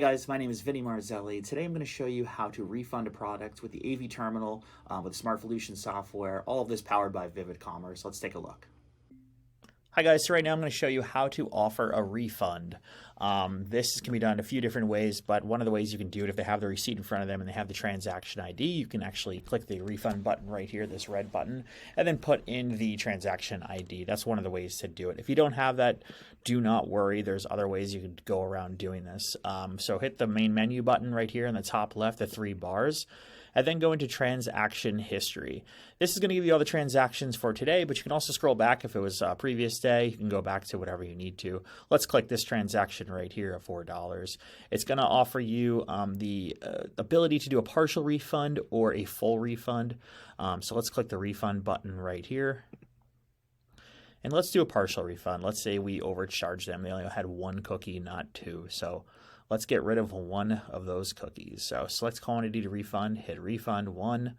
guys, my name is Vinny Marzelli. Today I'm going to show you how to refund a product with the Aevi terminal, with SmartVolution software, all of this powered by Vivid Commerce. Let's take a look. Hi guys, so right now I'm going to show you how to offer a refund. This can be done a few different ways, but one of the ways you can do it, if they have the receipt in front of them and they have the transaction ID, you can actually click the refund button right here, this red button, and then put in the transaction ID. That's one of the ways to do it. If you don't have that, do not worry. There's other ways you could go around doing this. So hit the main menu button right here in the top left, the three bars, and then go into transaction history. This is going to give you all the transactions for today, but you can also scroll back if it was a previous day. You can go back to whatever you need to. Let's click this transaction right here of $4. It's going to offer you the ability to do a partial refund or a full refund. So let's click the refund button right here. And let's do a partial refund. Let's say we overcharged them. They only had one cookie, not two. So let's get rid of one of those cookies. So select quantity to refund, hit refund 1.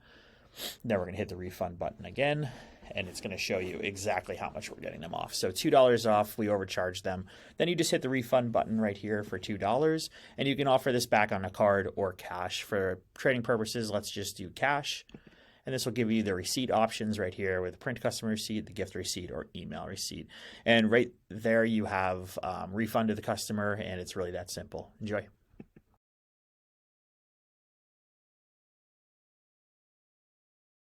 Then we're going to hit the refund button again, and it's going to show you exactly how much we're getting them off. So $2 off, we overcharged them. Then you just hit the refund button right here for $2, and you can offer this back on a card or cash. For trading purposes, let's just do cash. And this will give you the receipt options right here with print customer receipt, the gift receipt, or email receipt. And right there you have refund to the customer, and it's really that simple. Enjoy.